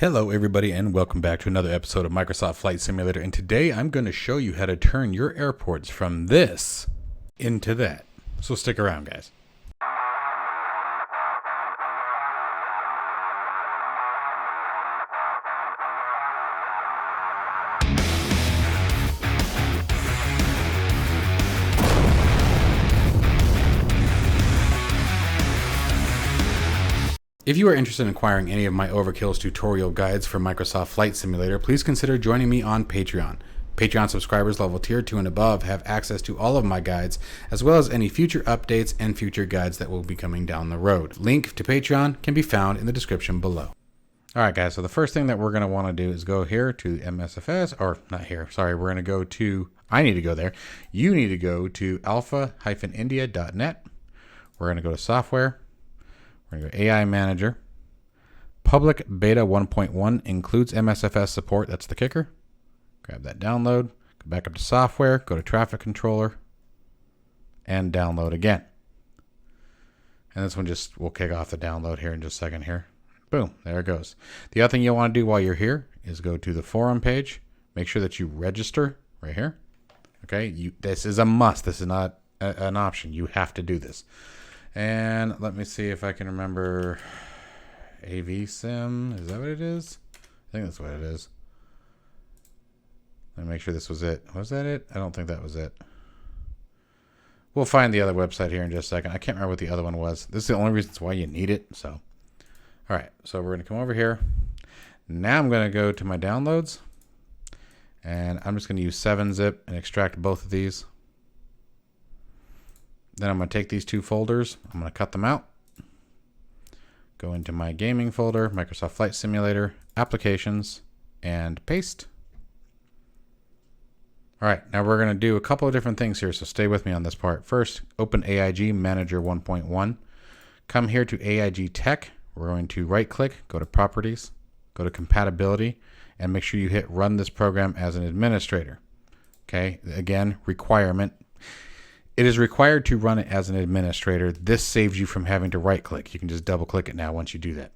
Hello everybody and welcome back to another episode of Microsoft Flight Simulator, and today I'm going to show you how to turn your airports from this into that. So stick around, guys. If you are interested in acquiring any of my Overkills tutorial guides for Microsoft Flight Simulator, please consider joining me on Patreon. Patreon subscribers level tier 2 and above have access to all of my guides, as well as any future updates and future guides that will be coming down the road. Link to Patreon can be found in the description below. Alright guys, so the first thing that we're going to want to do is go here to MSFS, or not here, sorry, we're going to go to, I need to go there. You need to go to alpha-india.net. We're going to go to software. We're going to go AI Manager. Public Beta 1.1 includes MSFS support. That's the kicker. Grab that download. Go back up to software. Go to traffic controller. And download again. And this one just will kick off the download here in just a second here. Boom. There it goes. The other thing you'll want to do while you're here is go to the forum page. Make sure that you register right here. Okay. This is a must. This is not an option. You have to do this. And let me see if I can remember. AV Sim, is that what it is? I think that's what it is. Let me make sure this was it. Was that it? I don't think that was it. We'll find the other website here in just a second. I can't remember what the other one was. This is the only reason why you need it. So, all right. So we're going to come over here. Now I'm going to go to my downloads. And I'm just going to use 7-zip and extract both of these. Then I'm going to take these two folders. I'm going to cut them out. Go into my gaming folder, Microsoft Flight Simulator, Applications, and paste. All right, now we're going to do a couple of different things here, so stay with me on this part. First, open AIG Manager 1.1. Come here to AIG Tech. We're going to right-click, go to Properties, go to Compatibility, and make sure you hit Run this program as an administrator. Okay, again, requirement. It is required to run it as an administrator. This saves you from having to right click. You can just double click it now once you do that.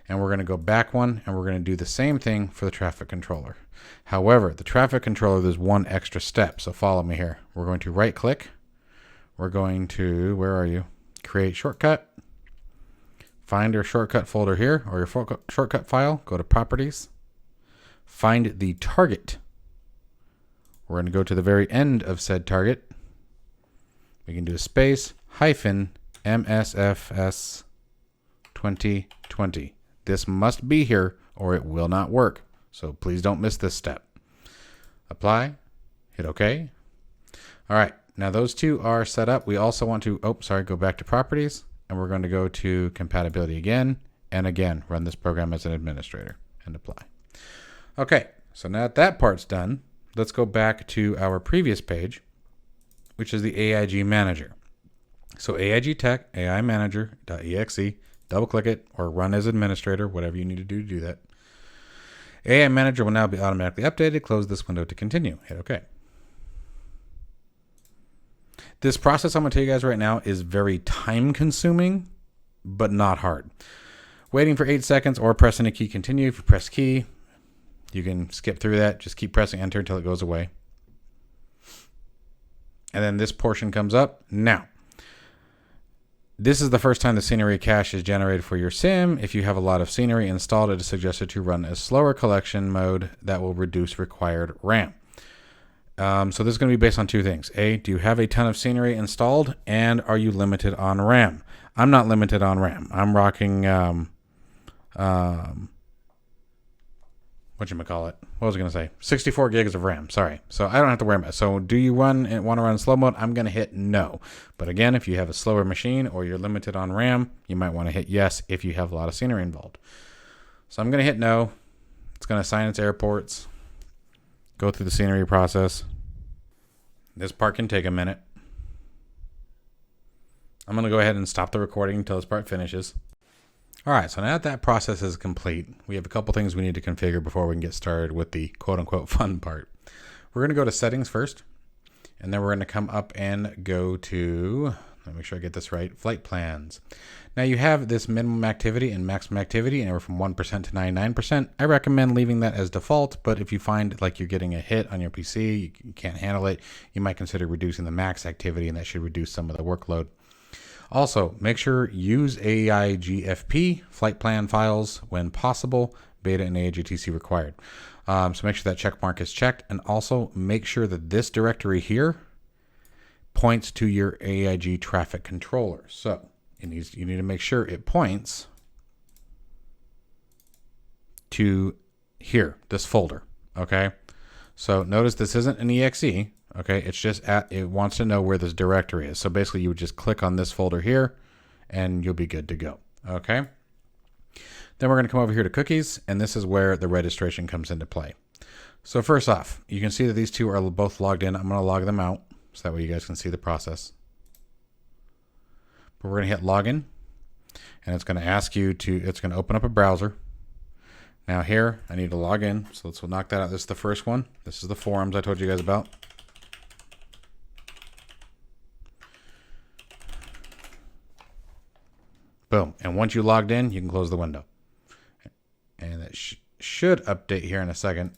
And we're going to go back one and we're going to do the same thing for the traffic controller. However, the traffic controller, there's one extra step. So follow me here. We're going to right click. We're going to, where are you? Create shortcut. Find your shortcut folder here or your shortcut file. Go to properties. Find the target. We're going to go to the very end of said target. We can do a space hyphen MSFS 2020. This must be here or it will not work. So please don't miss this step. Apply, hit OK. All right, now those two are set up. We also want to, go back to properties and we're going to go to compatibility again and again, run this program as an administrator and apply. Okay, so now that part's done, let's go back to our previous page, which is the AIG Manager. So AIG Tech, AI Manager.exe, double click it or run as administrator, whatever you need to do that. AI Manager will now be automatically updated. Close this window to continue. Hit OK. This process I'm going to tell you guys right now is very time consuming, but not hard. Waiting for 8 seconds or pressing a key continue. If you press key, you can skip through that. Just keep pressing enter until it goes away. And then this portion comes up. Now, this is the first time the scenery cache is generated for your sim. If you have a lot of scenery installed, it is suggested to run a slower collection mode that will reduce required RAM. So this is going to be based on two things. A, do you have a ton of scenery installed? And are you limited on RAM? I'm not limited on RAM. I'm rocking, whatchamacallit? What was I going to say? 64 gigs of RAM. Sorry. So I don't have to worry about it. So do you want to run in slow mode? I'm going to hit no. But again, if you have a slower machine or you're limited on RAM, you might want to hit yes if you have a lot of scenery involved. So I'm going to hit no. It's going to assign its airports, go through the scenery process. This part can take a minute. I'm going to go ahead and stop the recording until this part finishes. All right, so now that process is complete, we have a couple things we need to configure before we can get started with the quote-unquote fun part. We're going to go to settings first, and then we're going to come up and go to, Let me make sure I get this right. Flight plans. Now you have this minimum activity and maximum activity anywhere from 1% to 99%. I recommend leaving that as default, but if you find like you're getting a hit on your PC, you can't handle it, you might consider reducing the max activity, and that should reduce some of the workload. Also, make sure use AIGFP flight plan files when possible. Beta and AIGTC required. So make sure that check mark is checked, and also make sure that this directory here points to your AIG traffic controller. So you need to make sure it points to here, this folder. Okay. So notice this isn't an exe. Okay. It's just it wants to know where this directory is. So basically you would just click on this folder here and you'll be good to go. Okay. Then we're going to come over here to cookies, and this is where the registration comes into play. So first off, you can see that these two are both logged in. I'm going to log them out so that way you guys can see the process. But we're going to hit login, and it's going to ask you to, it's going to open up a browser. Now here, I need to log in, so let's knock that out. This is the first one. This is the forums I told you guys about. Boom. And once you logged in, you can close the window. And it should update here in a second.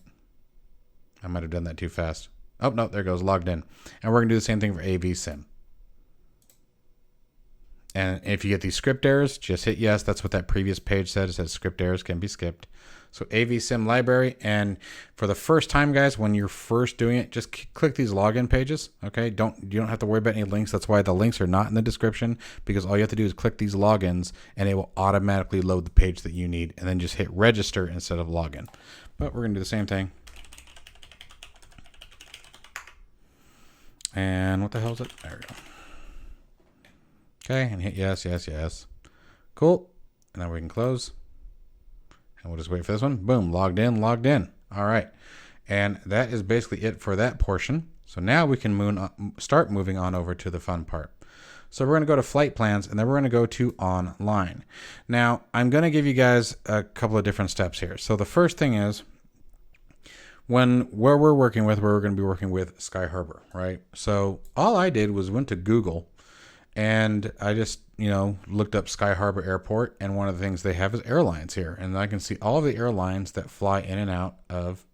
I might have done that too fast. Oh, no, there goes, logged in. And we're going to do the same thing for AV Sim. And if you get these script errors, just hit yes. That's what that previous page said. It says script errors can be skipped. So AV Sim library. And for the first time, guys, when you're first doing it, just click these login pages. Okay. You don't have to worry about any links. That's why the links are not in the description, because all you have to do is click these logins and it will automatically load the page that you need, and then just hit register instead of login. But we're going to do the same thing. And what the hell is it? There we go. Okay, and hit yes, yes, yes. Cool. And now we can close. And we'll just wait for this one. Boom, logged in, logged in. All right. And that is basically it for that portion. So now we can start moving on over to the fun part. So we're going to go to flight plans, and then we're going to go to online. Now, I'm going to give you guys a couple of different steps here. So the first thing is, where we're working with, we're going to be working with Sky Harbor, right? So all I did was went to Google, and I just, looked up Sky Harbor Airport, and one of the things they have is airlines here. And I can see all of the airlines that fly in and out of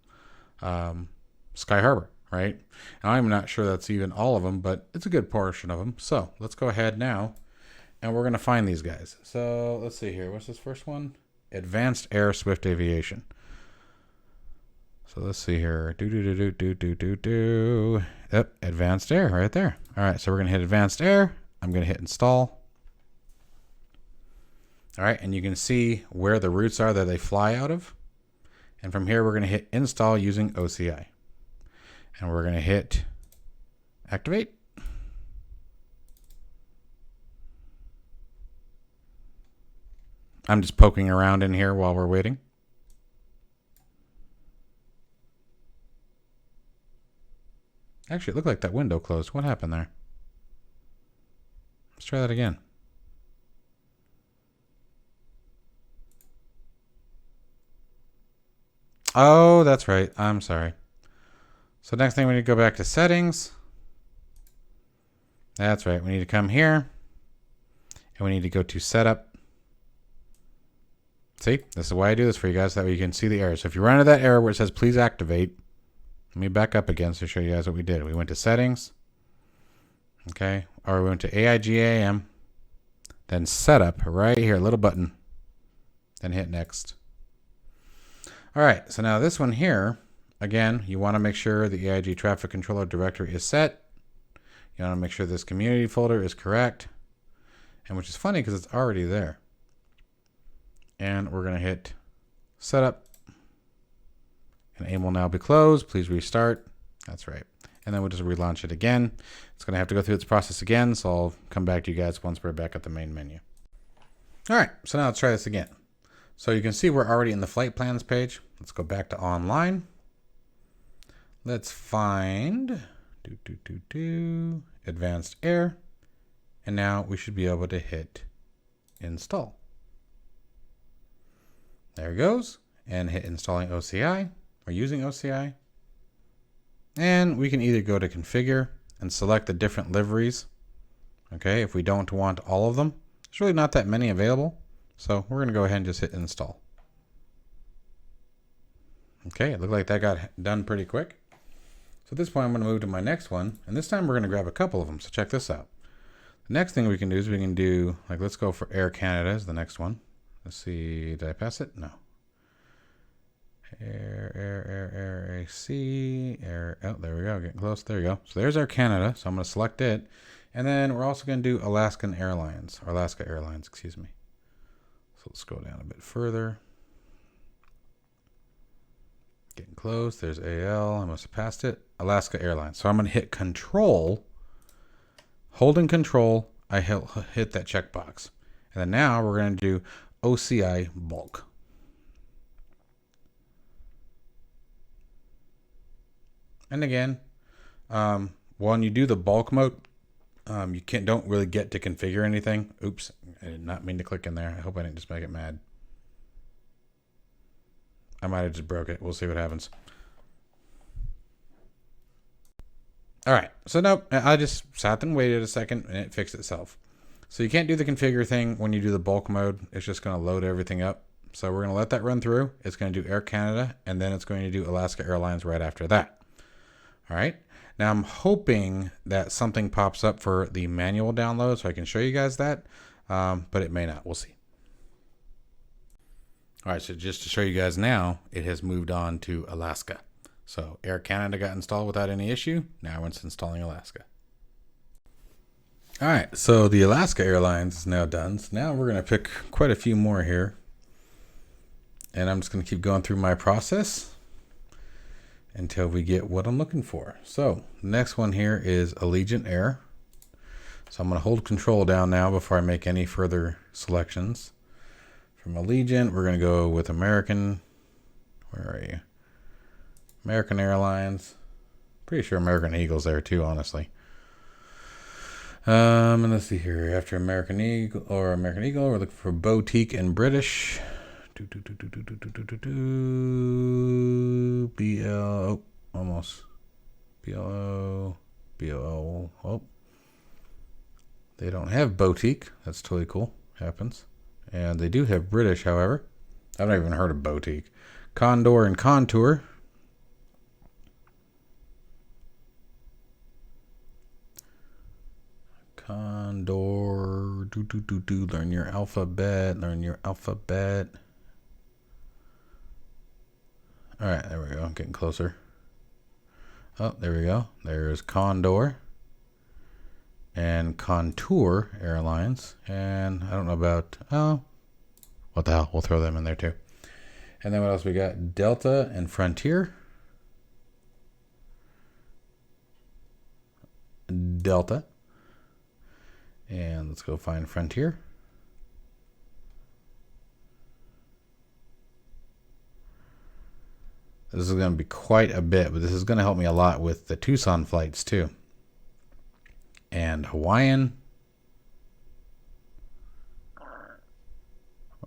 Sky Harbor, right? And I'm not sure that's even all of them, but it's a good portion of them. So let's go ahead now, and we're going to find these guys. So let's see here. What's this first one? Advanced Air Swift Aviation. So let's see here. Yep, Advanced Air right there. All right, so we're going to hit Advanced Air. I'm going to hit install. All right, and you can see where the routes are that they fly out of. And from here, we're going to hit install using OCI. And we're going to hit activate. I'm just poking around in here while we're waiting. Actually, it looked like that window closed. What happened there? Let's try that again. Oh, that's right. I'm sorry. So next thing, we need to go back to settings. That's right. We need to come here, and we need to go to setup. See, this is why I do this for you guys, that way you can see the error. So if you run into that error where it says please activate, let me back up again to show you guys what we did. We went to settings. Okay. Or we went to AIGAM. Then setup right here, little button. Then hit next. All right. So now this one here, again, you want to make sure the AIG Traffic Controller directory is set. You want to make sure this community folder is correct. And which is funny because it's already there. And we're going to hit setup. And AIM will now be closed. Please restart. That's right. And then we'll just relaunch it again. It's going to have to go through its process again. So I'll come back to you guys once we're back at the main menu. All right. So now let's try this again. So you can see we're already in the flight plans page. Let's go back to online. Let's find Advanced Air. And now we should be able to hit install. There it goes. And hit installing OCI. We're using OCI. And we can either go to configure and select the different liveries Okay, if we don't want all of them, there's really not that many available. So we're going to go ahead and just hit install. Okay, it looked like that got done pretty quick. So at this point, I'm going to move to my next one. And this time we're going to grab a couple of them. So check this out. The next thing we can do is we can do, like, let's go for Air Canada is the next one. Let's see, did I pass it? No. Air, AC, air, oh, there we go, getting close, there we go. So there's Air Canada, so I'm going to select it. And then we're also going to do Alaska Airlines, excuse me. So let's go down a bit further. Getting close, there's AL, I must have passed it. Alaska Airlines. So I'm going to hit Control, holding Control, I hit that checkbox. And then now we're going to do OCI bulk. And again, when you do the bulk mode, you don't really get to configure anything. Oops, I did not mean to click in there. I hope I didn't just make it mad. I might have just broke it. We'll see what happens. All right, so nope, I just sat and waited a second and it fixed itself. So you can't do the configure thing when you do the bulk mode. It's just going to load everything up. So we're going to let that run through. It's going to do Air Canada, and then it's going to do Alaska Airlines right after that. All right, now I'm hoping that something pops up for the manual download so I can show you guys that, but it may not. We'll see. All right, so just to show you guys now, it has moved on to Alaska. So Air Canada got installed without any issue. Now it's installing Alaska. All right, so the Alaska Airlines is now done. So now we're going to pick quite a few more here. And I'm just going to keep going through my process until we get what I'm looking for. So the next one here is Allegiant Air. So I'm going to hold Control down now before I make any further selections. From Allegiant, we're going to go with American. Where are you? American Airlines. Pretty sure American Eagle's there too, honestly. And let's see here. After American Eagle, we're looking for Boutique and British. BL, oh, almost. BLO, BLO, oh. They don't have Boutique. That's totally cool. Happens. And they do have British, however. I've never even heard of Boutique. Condor and Contour. Condor, learn your alphabet, All right, there we go. I'm getting closer. Oh, there we go. There's Condor and Contour Airlines. And I don't know about, oh, what the hell? We'll throw them in there too. And then what else we got? Delta and Frontier. Delta. And let's go find Frontier. This is going to be quite a bit, but this is going to help me a lot with the Tucson flights too. And Hawaiian. Where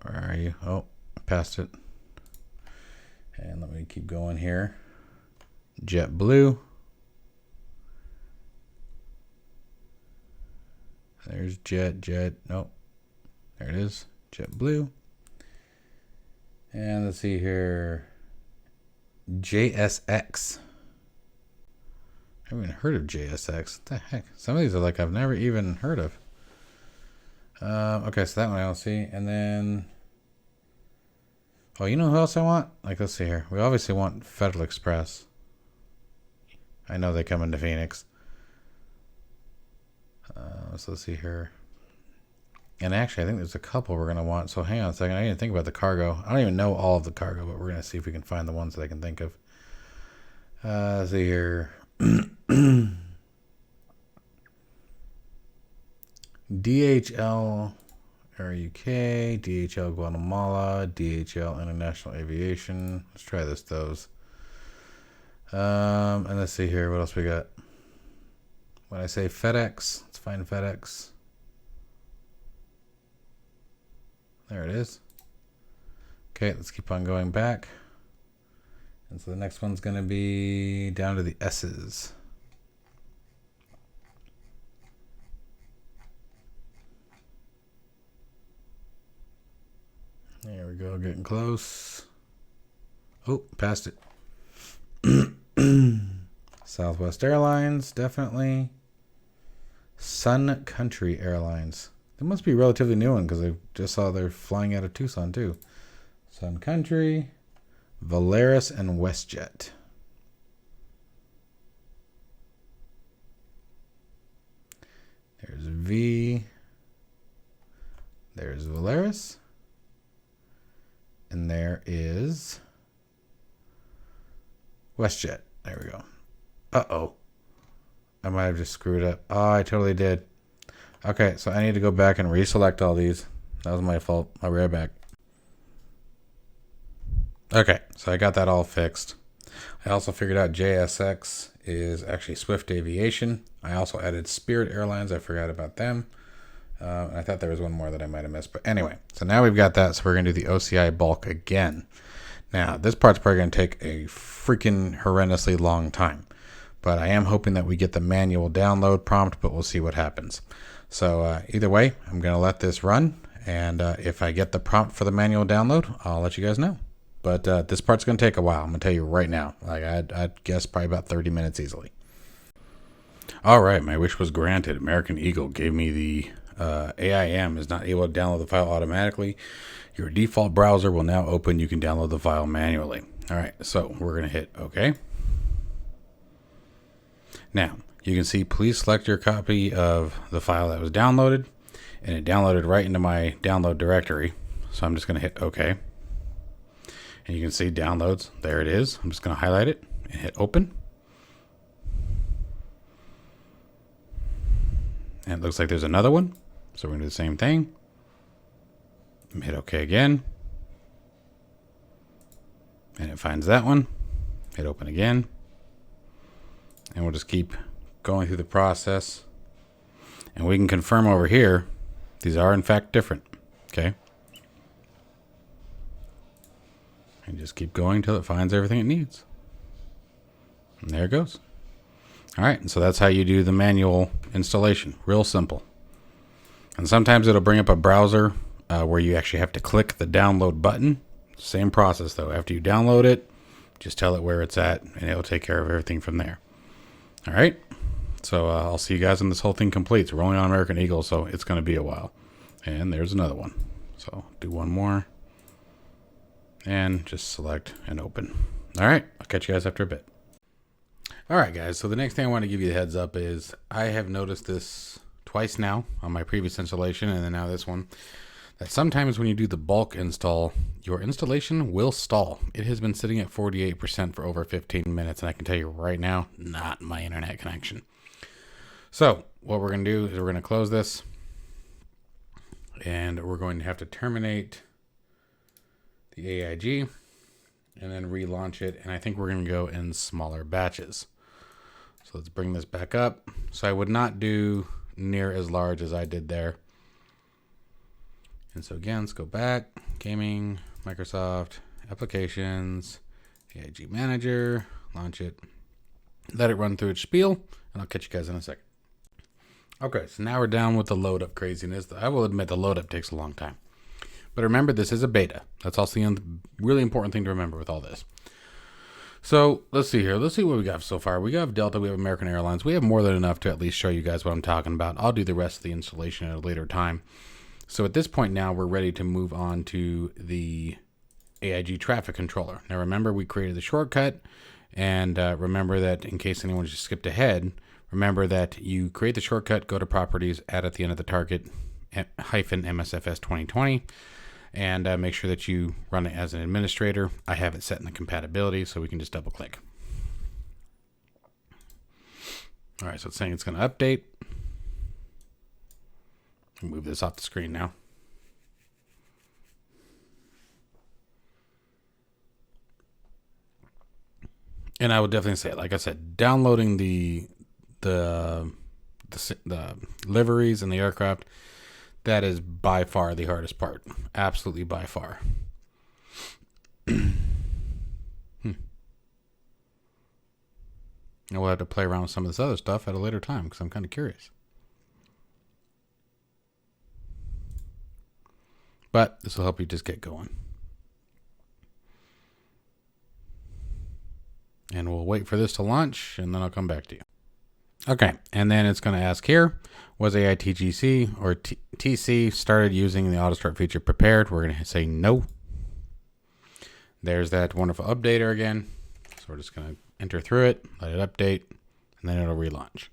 are you? Oh, I passed it. And let me keep going here. JetBlue. There's Jet. Nope. There it is. JetBlue. And let's see here. JSX. I haven't even heard of JSX. What the heck? Some of these are like I've never even heard of. Okay, so that one I don't see. And then, oh, you know who else I want? Like, let's see here. We obviously want Federal Express. I know they come into Phoenix. So let's see here. And actually, I think there's a couple we're going to want. So hang on a second. I didn't think about the cargo. I don't even know all of the cargo, but we're going to see if we can find the ones that I can think of. Let's see here. DHL Air UK, DHL Guatemala, DHL International Aviation. Let's try those. And let's see here. What else we got? When I say FedEx, let's find FedEx. There it is. Okay, let's keep on going back. And so the next one's going to be down to the S's. There we go, getting close. Oh, passed it. Southwest Airlines, definitely. Sun Country Airlines. They must be a relatively new one because I just saw they're flying out of Tucson too. Sun Country, Volaris, and WestJet. There's V. There's Volaris. And there is WestJet. There we go. Uh-oh. I might have just screwed up. Oh, I totally did. Okay, so I need to go back and reselect all these. That was my fault. I'll be right back. Okay, so I got that all fixed. I also figured out JSX is actually Swift Aviation. I also added Spirit Airlines. I forgot about them. I thought there was one more that I might have missed. But anyway, so now we've got that. So we're going to do the OCI bulk again. Now, this part's probably going to take a freaking horrendously long time. But I am hoping that we get the manual download prompt, but we'll see what happens. So either way, I'm going to let this run. And if I get the prompt for the manual download, I'll let you guys know. But this part's going to take a while. I'm going to tell you right now. Like I'd guess probably about 30 minutes easily. All right, my wish was granted. American Eagle gave me the AIM is not able to download the file automatically. Your default browser will now open. You can download the file manually. All right, so we're going to hit OK. Now, you can see, please select your copy of the file that was downloaded. And it downloaded right into my download directory. So I'm just going to hit OK. And you can see downloads. There it is. I'm just going to highlight it and hit open. And it looks like there's another one. So we're going to do the same thing. Hit OK again. And it finds that one. Hit open again. And we'll just keep going through the process. And we can confirm over here, these are in fact different. Okay. And just keep going till it finds everything it needs. And there it goes. All right, and so that's how you do the manual installation. Real simple. And sometimes it'll bring up a browser where you actually have to click the download button. Same process though. After you download it, just tell it where it's at and it'll take care of everything from there. All right, so I'll see you guys when this whole thing completes. We're only on American Eagle, so it's going to be a while. And there's another one. So do one more. And just select and open. All right, I'll catch you guys after a bit. All right, guys, so the next thing I want to give you a heads up is I have noticed this twice now on my previous installation and then now this one, that sometimes when you do the bulk install, your installation will stall. It has been sitting at 48% for over 15 minutes, and I can tell you right now, not my internet connection. So what we're going to do is we're going to close this, and we're going to have to terminate the AIG, and then relaunch it, and I think we're going to go in smaller batches. So let's bring this back up. So I would not do near as large as I did there. And so again, let's go back, gaming, Microsoft, applications, AIG Manager, launch it, let it run through its spiel, and I'll catch you guys in a second. Okay, so now we're down with the load up craziness. I will admit the load up takes a long time. But remember, this is a beta. That's also the really important thing to remember with all this. So let's see here. Let's see what we got so far. We have Delta, we have American Airlines. We have more than enough to at least show you guys what I'm talking about. I'll do the rest of the installation at a later time. So at this point now, we're ready to move on to the AIG Traffic Controller. Now remember, we created the shortcut, and remember that in case anyone just skipped ahead, remember that you create the shortcut, go to Properties, add at the end of the target, -MSFS 2020, and make sure that you run it as an administrator. I have it set in the compatibility, so we can just double click. All right, so it's saying it's going to update. Move this off the screen now. And I would definitely say, like I said, downloading the liveries and the aircraft, that is by far the hardest part. Absolutely by far. I will have to play around with some of this other stuff at a later time because I'm kind of curious. but this will help you just get going. And we'll wait for this to launch, and then I'll come back to you. Okay, and then it's going to ask here, was AITGC or TC started using the auto start feature prepared? We're going to say no. There's that wonderful updater again. So we're just going to enter through it, let it update, and then it'll relaunch.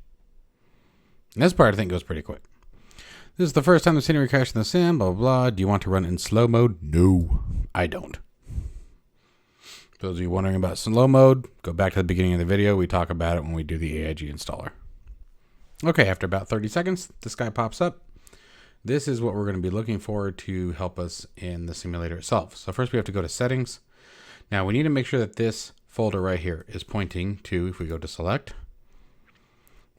And this part I think goes pretty quick. This is the first time the scenery crashed in the sim, blah, blah, blah. Do you want to run in slow mode? No, I don't. For those of you wondering about slow mode, go back to the beginning of the video. We talk about it when we do the AIG installer. Okay, after about 30 seconds, this guy pops up. This is what we're going to be looking for to help us in the simulator itself. So first we have to go to settings. Now we need to make sure that this folder right here is pointing to, if we go to select,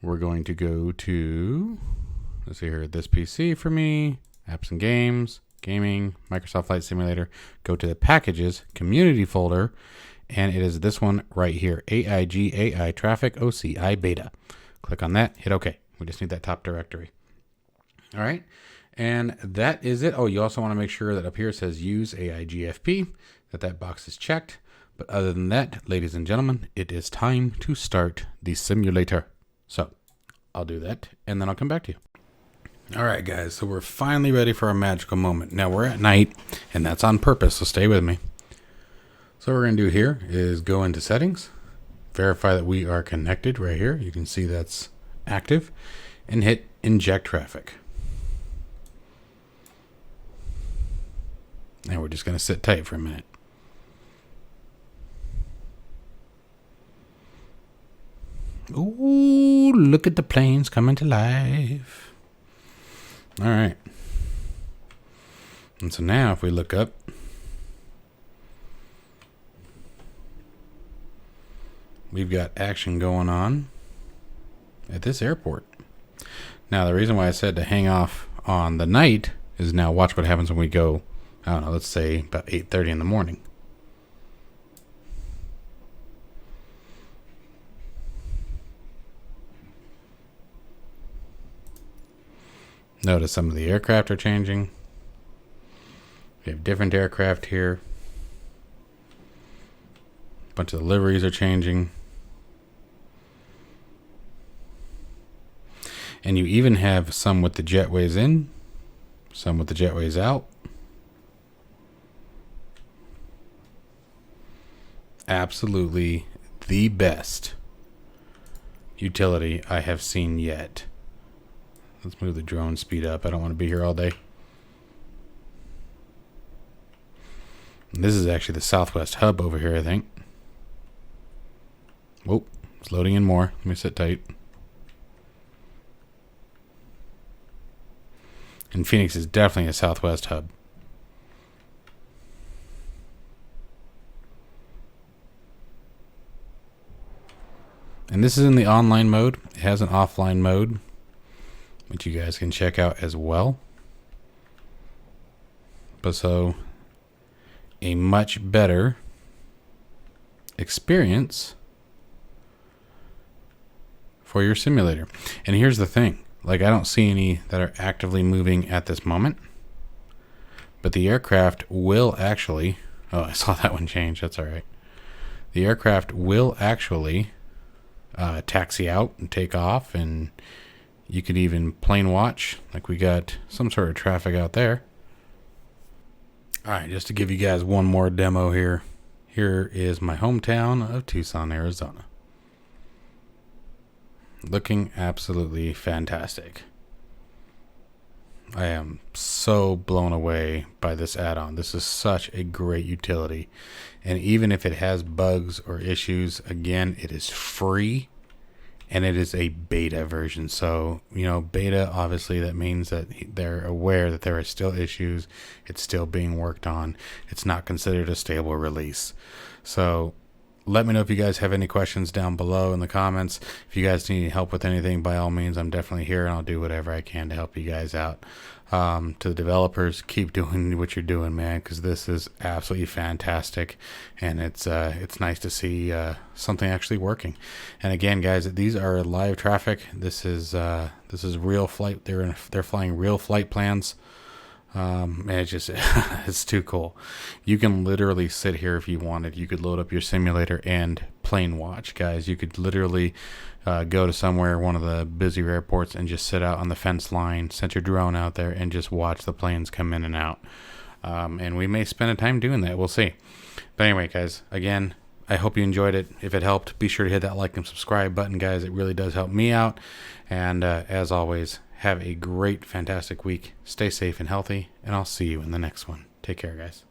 we're going to go to, let's see here, this PC for me, apps and games, gaming, Microsoft Flight Simulator, go to the packages, community folder, and it is this one right here, AIG AI Traffic OCI Beta. Click on that, hit OK. We just need that top directory. All right, and that is it. Oh, you also want to make sure that up here it says use AIGFP, that box is checked. But other than that, ladies and gentlemen, it is time to start the simulator. So I'll do that, and then I'll come back to you. All right, guys, so we're finally ready for our magical moment. Now, we're at night, and that's on purpose, so stay with me. So what we're going to do here is go into settings, verify that we are connected right here. You can see that's active, and hit inject traffic. And we're just going to sit tight for a minute. Ooh, look at the planes coming to life. All right. And so now if we look up, we've got action going on at this airport. Now, the reason why I said to hang off on the night is now watch what happens when we go, I don't know, let's say about 8:30 in the morning. Notice some of the aircraft are changing. We have different aircraft here. A bunch of the liveries are changing. And you even have some with the jetways in, some with the jetways out. Absolutely the best utility I have seen yet. Let's move the drone speed up. I don't want to be here all day. And this is actually the Southwest hub over here, I think. Whoa, it's loading in more. Let me sit tight. And Phoenix is definitely a Southwest hub. And this is in the online mode. It has an offline mode, which you guys can check out as well. But so, a much better experience for your simulator. And here's the thing, like I don't see any that are actively moving at this moment, but the aircraft will actually, oh, I saw that one change, that's all right. The aircraft will actually taxi out and take off, and you could even plane watch, like we got some sort of traffic out there. All right, just to give you guys one more demo here. Here is my hometown of Tucson, Arizona. Looking absolutely fantastic. I am so blown away by this add-on. This is such a great utility. And even if it has bugs or issues, again, it is free. And it is a beta version. So, you know, beta, obviously, that means that they're aware that there are still issues. It's still being worked on. It's not considered a stable release. So let me know if you guys have any questions down below in the comments. If you guys need help with anything, by all means, I'm definitely here, and I'll do whatever I can to help you guys out. To the developers, keep doing what you're doing, man, because this is absolutely fantastic, and it's nice to see something actually working. And again, guys, these are live traffic. This is real flight. They're flying real flight plans. It's just, it's too cool. You can literally sit here if you wanted. You could load up your simulator and plane watch, guys. You could literally go to somewhere, one of the busier airports, and just sit out on the fence line, set your drone out there, and just watch the planes come in and out. And we may spend a time doing that. We'll see. But anyway, guys, again, I hope you enjoyed it. If it helped, be sure to hit that like and subscribe button, guys. It really does help me out. And as always, have a great, fantastic week. Stay safe and healthy, and I'll see you in the next one. Take care, guys.